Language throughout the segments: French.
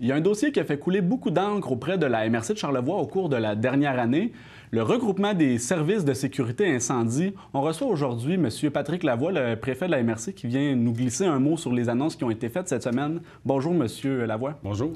Il y a un dossier qui a fait couler beaucoup d'encre auprès de la MRC de Charlevoix au cours de la dernière année. Le regroupement des services de sécurité incendie. On reçoit aujourd'hui M. Patrick Lavoie, le préfet de la MRC, qui vient nous glisser un mot sur les annonces qui ont été faites cette semaine. Bonjour, M. Lavoie. Bonjour.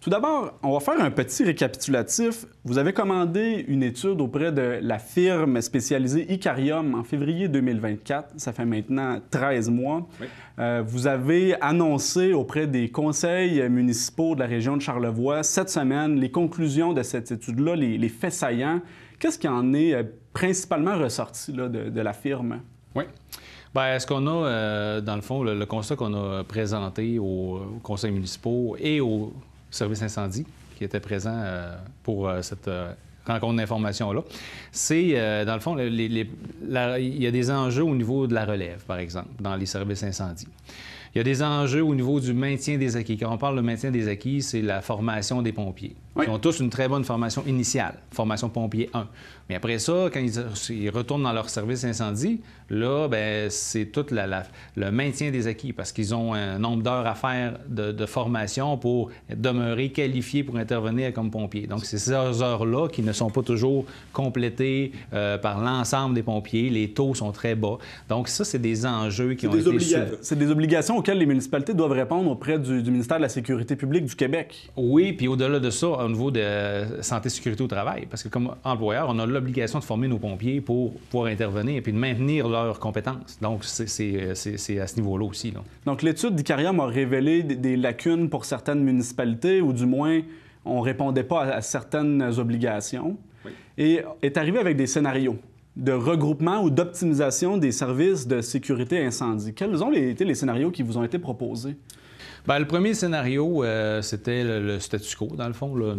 Tout d'abord, on va faire un petit récapitulatif. Vous avez commandé une étude auprès de la firme spécialisée Icarium en février 2024. Ça fait maintenant 13 mois. Oui. Vous avez annoncé auprès des conseils municipaux de la région de Charlevoix cette semaine les conclusions de cette étude-là, les faits saillants. Qu'est-ce qui en est principalement ressorti là, de la firme? Oui. Bien, ce qu'on a, dans le fond, le constat qu'on a présenté aux conseils municipaux et aux services incendie qui étaient présents pour cette rencontre d'information-là, c'est, dans le fond, il y a des enjeux au niveau de la relève, par exemple, dans les services incendie. Il y a des enjeux au niveau du maintien des acquis. Quand on parle de maintien des acquis, c'est la formation des pompiers. Oui. Ils ont tous une très bonne formation initiale, formation pompier 1. Mais après ça, quand ils retournent dans leur service incendie, là, bien, c'est tout le maintien des acquis parce qu'ils ont un nombre d'heures à faire de formation pour demeurer qualifiés pour intervenir comme pompiers. Donc, c'est ces heures-là qui ne sont pas toujours complétées par l'ensemble des pompiers. Les taux sont très bas. Donc, ça, c'est des enjeux qui ont été... C'est des obligations auxquelles les municipalités doivent répondre auprès du ministère de la Sécurité publique du Québec. Oui, puis au-delà de ça, au niveau de santé sécurité au travail, parce que comme employeur, on a l'obligation de former nos pompiers pour pouvoir intervenir et puis de maintenir leurs compétences. Donc, c'est à ce niveau-là aussi. Là. Donc, l'étude d'Icarium a révélé des lacunes pour certaines municipalités, ou du moins, on ne répondait pas à certaines obligations. Oui. Et est arrivé avec des scénarios de regroupement ou d'optimisation des services de sécurité incendie. Quels ont été les scénarios qui vous ont été proposés? Bien, le premier scénario, c'était le statu quo, dans le fond. Là,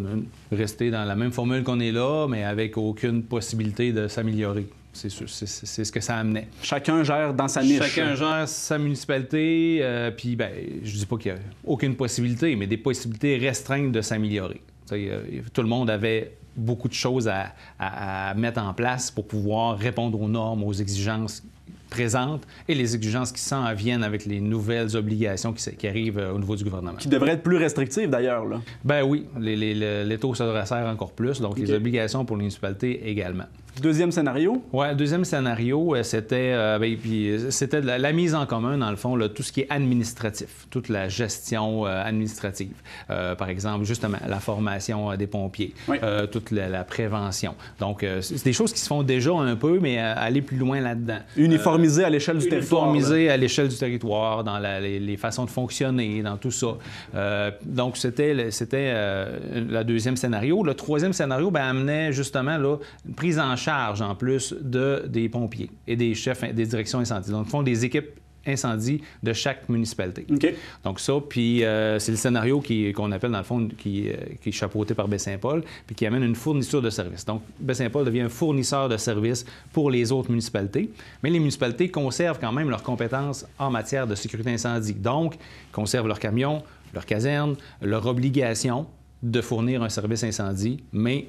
rester dans la même formule qu'on est là, mais avec aucune possibilité de s'améliorer. C'est ce que ça amenait. Chacun gère dans sa niche. Chacun gère sa municipalité, puis bien, je dis pas qu'il n'y a aucune possibilité, mais des possibilités restreintes de s'améliorer. Tout le monde avait beaucoup de choses à mettre en place pour pouvoir répondre aux normes, aux exigences présentes et les exigences qui s'en viennent avec les nouvelles obligations qui arrivent au niveau du gouvernement. Qui devraient être plus restrictives, d'ailleurs, là. Ben oui, les taux se resserrent encore plus, donc les obligations pour les municipalités également. Deuxième scénario? Oui, deuxième scénario, c'était la mise en commun, dans le fond, là, tout ce qui est administratif, toute la gestion administrative. Par exemple, justement, la formation des pompiers, oui. Toute la prévention. Donc, c'est des choses qui se font déjà un peu, mais aller plus loin là-dedans. Uniformiser à l'échelle du territoire. Uniformiser à l'échelle du territoire, dans les façons de fonctionner, dans tout ça. Donc, c'était le deuxième scénario. Le troisième scénario amenait justement là, une prise en charge en plus des pompiers et des chefs des directions incendie. Donc, ils font des équipes incendie de chaque municipalité. Okay. Donc ça, puis c'est le scénario qu'on appelle dans le fond, qui est chapeauté par Baie-Saint-Paul, puis qui amène une fourniture de services. Donc Baie-Saint-Paul devient un fournisseur de services pour les autres municipalités, mais les municipalités conservent quand même leurs compétences en matière de sécurité incendie. Donc, ils conservent leurs camions, leurs casernes, leur obligation de fournir un service incendie, mais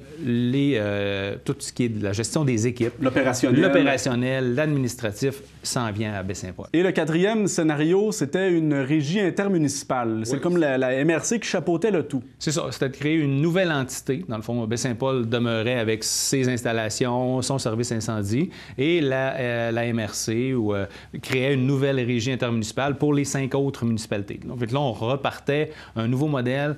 tout ce qui est de la gestion des équipes, l'opérationnel, l'administratif, s'en vient à Baie-Saint-Paul. Et le quatrième scénario, c'était une régie intermunicipale. C'est comme la MRC qui chapeautait le tout. C'est ça, c'était de créer une nouvelle entité. Dans le fond, Baie-Saint-Paul demeurait avec ses installations, son service incendie, et la MRC créait une nouvelle régie intermunicipale pour les 5 autres municipalités. Donc là, on repartait un nouveau modèle,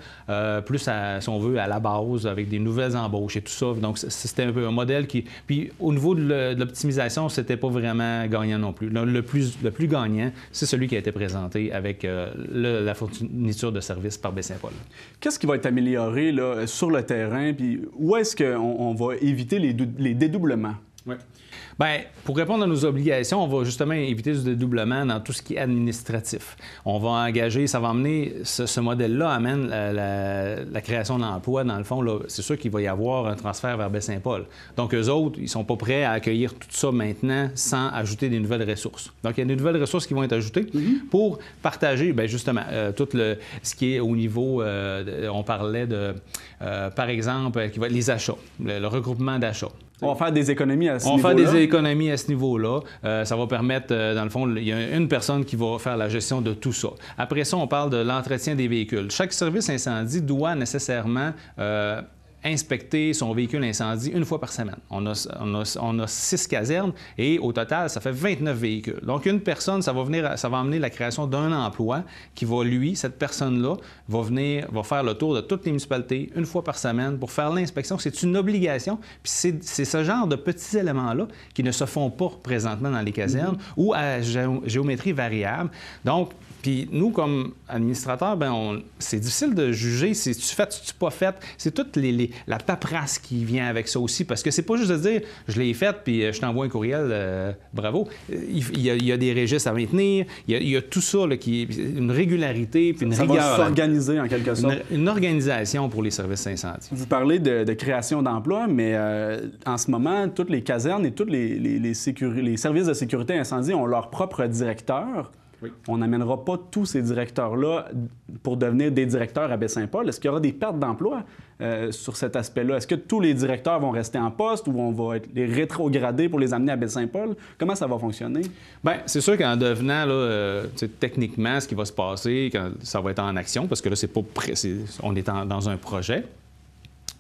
plus si on veut, à la base, avec des nouvelles embauches et tout ça. Donc, c'était un peu un modèle qui... Puis, au niveau de l'optimisation, c'était pas vraiment gagnant non plus. Le plus gagnant, c'est celui qui a été présenté avec la fourniture de services par Baie-Saint-Paul. Qu'est-ce qui va être amélioré là, sur le terrain? Puis, où est-ce qu'on va éviter les dédoublements? Oui. Bien, pour répondre à nos obligations, on va justement éviter du dédoublement dans tout ce qui est administratif. On va engager, ça va amener, ce modèle-là amène la création d'emplois. Dans le fond, c'est sûr qu'il va y avoir un transfert vers Baie-Saint-Paul. Donc, eux autres, ils ne sont pas prêts à accueillir tout ça maintenant sans ajouter des nouvelles ressources. Donc, il y a des nouvelles ressources qui vont être ajoutées pour partager, bien, justement, tout ce qui est au niveau, on parlait de, par exemple, les achats, le regroupement d'achats. On va faire des économies à ce niveau-là. On va faire des économies à ce niveau-là. Ça va permettre, dans le fond, il y a une personne qui va faire la gestion de tout ça. Après ça, on parle de l'entretien des véhicules. Chaque service incendie doit nécessairement inspecter son véhicule incendie une fois par semaine. On a 6 casernes et au total, ça fait 29 véhicules. Donc, une personne, ça va amener la création d'un emploi qui va, cette personne-là, va faire le tour de toutes les municipalités une fois par semaine pour faire l'inspection. C'est une obligation. Puis c'est ce genre de petits éléments-là qui ne se font pas présentement dans les casernes ou à géométrie variable. Donc, puis nous, comme administrateurs, c'est difficile de juger si tu fait, si tu pas fait. C'est toute la paperasse qui vient avec ça aussi, parce que c'est pas juste de dire « je l'ai fait, puis je t'envoie un courriel, bravo ». Il y a des registres à maintenir, il y a tout ça, là, qui est une régularité, puis une rigueur. Ça va s'organiser en quelque sorte. Une organisation pour les services incendies. Vous parlez de création d'emplois, mais en ce moment, toutes les casernes et tous les services de sécurité incendie ont leur propre directeur. Oui. On n'amènera pas tous ces directeurs-là pour devenir des directeurs à Baie-Saint-Paul. Est-ce qu'il y aura des pertes d'emploi sur cet aspect-là? Est-ce que tous les directeurs vont rester en poste ou on va les rétrograder pour les amener à Baie-Saint-Paul? Comment ça va fonctionner? Bien, c'est sûr qu'en devenant, là, techniquement, ce qui va se passer, quand ça va être en action, parce que là, on est dans un projet.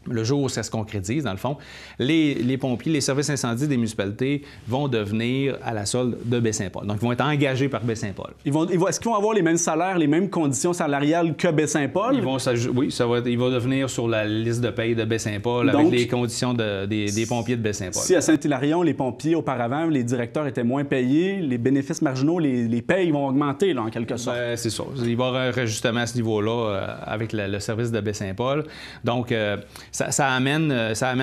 Le jour où ça se concrétise, dans le fond, les pompiers, les services incendies des municipalités vont devenir à la solde de Baie-Saint-Paul. Donc, ils vont être engagés par Baie-Saint-Paul. Est-ce qu'ils vont avoir les mêmes salaires, les mêmes conditions salariales que Baie-Saint-Paul? Oui, il va devenir sur la liste de paye de Baie-Saint-Paul avec les conditions des pompiers de Baie-Saint-Paul. Si à Saint-Hilarion, les pompiers, auparavant, les directeurs étaient moins payés, les bénéfices marginaux, les payes vont augmenter, là, en quelque sorte. C'est ça. Il va y avoir un réajustement à ce niveau-là avec le service de Baie-Saint-Paul. Donc, ça amène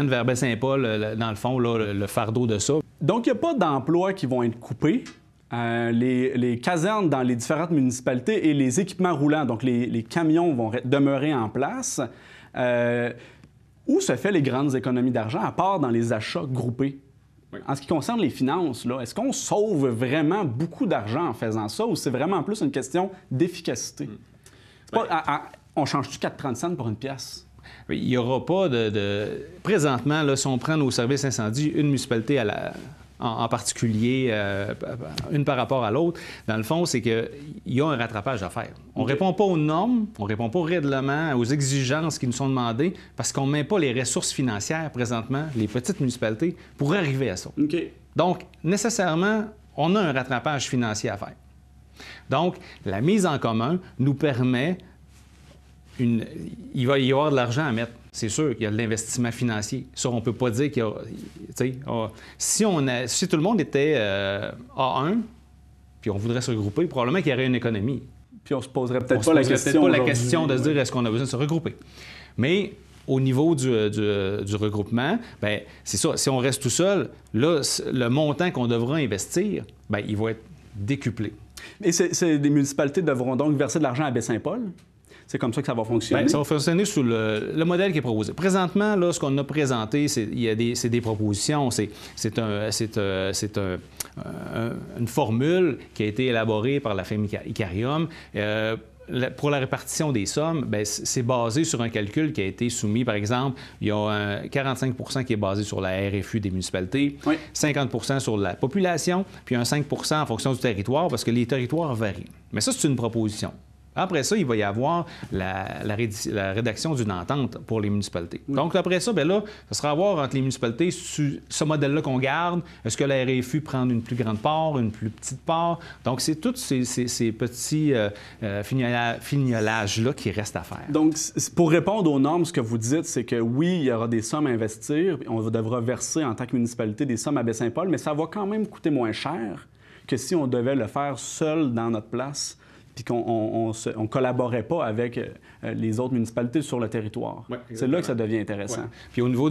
vers Baie-Saint-Paul, dans le fond, là, le fardeau de ça. Donc, il n'y a pas d'emplois qui vont être coupés. Les casernes dans les différentes municipalités et les équipements roulants, donc les camions vont demeurer en place. Où se fait les grandes économies d'argent, à part dans les achats groupés? Oui. En ce qui concerne les finances, est-ce qu'on sauve vraiment beaucoup d'argent en faisant ça ou c'est vraiment plus une question d'efficacité? On change-tu 4,30 cents pour une pièce? Il n'y aura pas Présentement, là, si on prend nos services incendies, une municipalité en particulier, une par rapport à l'autre, dans le fond, c'est qu'il y a un rattrapage à faire. On ne répond pas aux normes, on ne répond pas aux règlements, aux exigences qui nous sont demandées, parce qu'on ne met pas les ressources financières présentement, les petites municipalités, pour arriver à ça. Okay. Donc, nécessairement, on a un rattrapage financier à faire. Donc, la mise en commun nous permet il va y avoir de l'argent à mettre. C'est sûr qu'il y a de l'investissement financier. Ça, on ne peut pas dire qu'il y a... Si tout le monde était A1, puis on voudrait se regrouper, probablement qu'il y aurait une économie. Puis on se poserait peut-être pas la question de se dire est-ce qu'on a besoin de se regrouper. Mais au niveau du regroupement, bien, c'est ça. Si on reste tout seul, là, le montant qu'on devra investir, bien, il va être décuplé. Et les municipalités devront donc verser de l'argent à Baie-Saint-Paul? C'est comme ça que ça va fonctionner? Bien, ça va fonctionner sous le modèle qui est proposé. Présentement, là, ce qu'on a présenté, c'est des propositions. C'est une formule qui a été élaborée par la firme Icarium. Pour la répartition des sommes, bien, c'est basé sur un calcul qui a été soumis. Par exemple, il y a un 45 % qui est basé sur la RFU des municipalités, oui. 50 % sur la population, puis un 5 % en fonction du territoire, parce que les territoires varient. Mais ça, c'est une proposition. Après ça, il va y avoir la rédaction d'une entente pour les municipalités. Oui. Donc, après ça, bien là, ça sera à voir entre les municipalités ce modèle-là qu'on garde. Est-ce que la RFU prend une plus grande part, une plus petite part? Donc, c'est tous ces petits fignolages-là qui restent à faire. Donc, pour répondre aux normes, ce que vous dites, c'est que oui, il y aura des sommes à investir. On devra verser en tant que municipalité des sommes à Baie-Saint-Paul, mais ça va quand même coûter moins cher que si on devait le faire seul dans notre place, puis qu'on ne collaborait pas avec les autres municipalités sur le territoire. Oui, c'est là que ça devient intéressant. Oui. Puis au niveau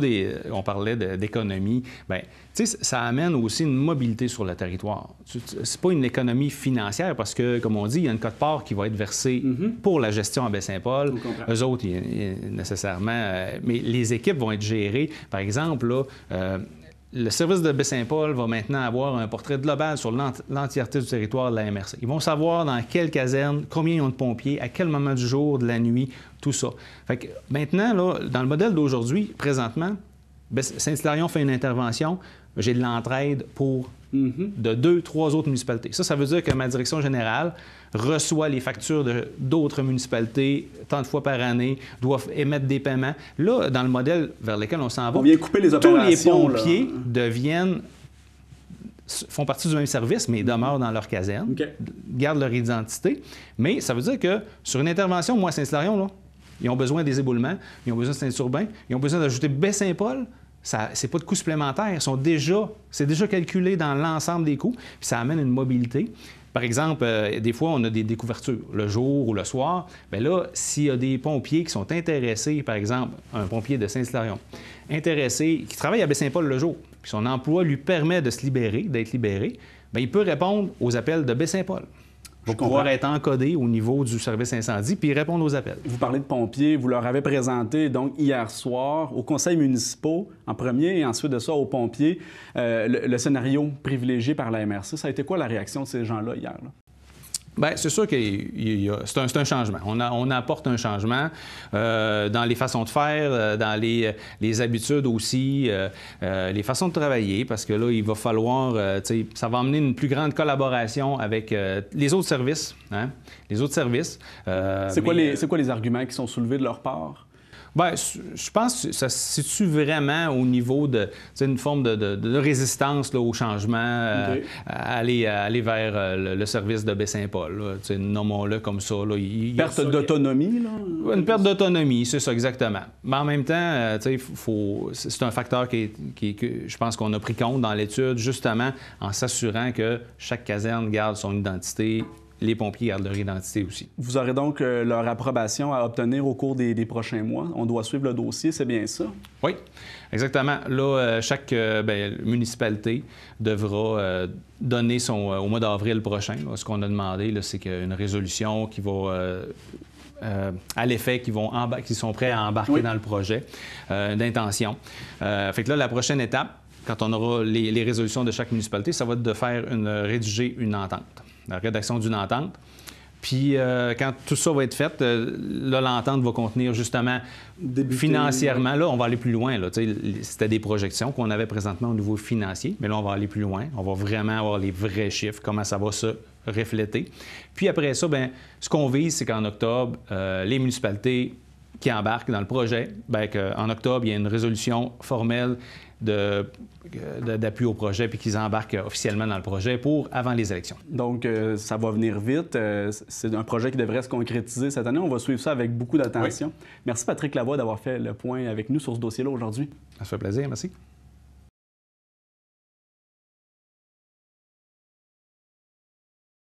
on parlait d'économie, bien, tu sais, ça amène aussi une mobilité sur le territoire. C'est pas une économie financière parce que, comme on dit, il y a une quote-part qui va être versée pour la gestion à Baie-Saint-Paul. Eux autres, nécessairement... mais les équipes vont être gérées. Par exemple, là... le service de Baie-Saint-Paul va maintenant avoir un portrait global sur l'entièreté du territoire de la MRC. Ils vont savoir dans quelle caserne, combien ils ont de pompiers, à quel moment du jour, de la nuit, tout ça. Fait que maintenant, là, dans le modèle d'aujourd'hui, présentement, Saint-Hilarion fait une intervention, j'ai de l'entraide pour de 2, 3 autres municipalités. Ça veut dire que ma direction générale reçoit les factures d'autres municipalités tant de fois par année, doivent émettre des paiements. Là, dans le modèle vers lequel on s'en va, on vient couper les opérations, tous les pompiers font partie du même service, mais demeurent dans leur caserne, gardent leur identité. Mais ça veut dire que sur une intervention, moi, à Saint-Hilarion, ils ont besoin des éboulements, ils ont besoin de Saint-Urbain, ils ont besoin d'ajouter Baie-Saint-Paul. C'est pas de coûts supplémentaires. C'est déjà calculé dans l'ensemble des coûts, puis ça amène une mobilité. Par exemple, des fois, on a des découvertures le jour ou le soir. Bien là, s'il y a des pompiers qui sont intéressés, par exemple, un pompier de Saint-Hilarion, intéressé, qui travaille à Baie-Saint-Paul le jour, puis son emploi lui permet de se libérer, d'être libéré, bien, il peut répondre aux appels de Baie-Saint-Paul. Il va pouvoir être encodé au niveau du service incendie puis répondre aux appels. Vous parlez de pompiers, vous leur avez présenté donc hier soir aux conseils municipaux en premier et ensuite de ça aux pompiers le scénario privilégié par la MRC. Ça a été quoi la réaction de ces gens-là hier? Bien, c'est sûr que c'est un changement. On apporte un changement dans les façons de faire, dans les habitudes aussi, les façons de travailler, parce que là, il va falloir, ça va amener une plus grande collaboration avec les autres services. Hein? Les autres services. C'est quoi les arguments qui sont soulevés de leur part? Bien, je pense que ça se situe vraiment au niveau d'une forme de résistance là, au changement, aller vers le service de Baie-Saint-Paul. Nommons-le comme ça. Là. Perte d'autonomie, là? Une perte d'autonomie, c'est ça, exactement. Mais en même temps, c'est un facteur que je pense qu'on a pris compte dans l'étude, justement en s'assurant que chaque caserne garde son identité. Les pompiers gardent leur identité aussi. Vous aurez donc leur approbation à obtenir au cours des prochains mois. On doit suivre le dossier, c'est bien ça? Oui, exactement. Là, chaque municipalité devra donner au mois d'avril prochain. Là, ce qu'on a demandé, c'est qu'une résolution qui va... à l'effet qui sont prêts à embarquer dans le projet d'intention. Fait que là, la prochaine étape, quand on aura les résolutions de chaque municipalité, ça va être de rédiger une entente. La rédaction d'une entente. Puis, quand tout ça va être fait, là, l'entente va contenir justement financièrement. Là, on va aller plus loin. C'était des projections qu'on avait présentement au niveau financier, mais là, on va aller plus loin. On va vraiment avoir les vrais chiffres, comment ça va se refléter. Puis après ça, bien, ce qu'on vise, c'est qu'en octobre, les municipalités qui embarquent dans le projet, bien, qu'en octobre, il y a une résolution formelle d'appui au projet puis qu'ils embarquent officiellement dans le projet avant les élections. Donc, ça va venir vite. C'est un projet qui devrait se concrétiser cette année. On va suivre ça avec beaucoup d'attention. Oui. Merci Patrick Lavoie d'avoir fait le point avec nous sur ce dossier-là aujourd'hui. Ça fait plaisir. Merci.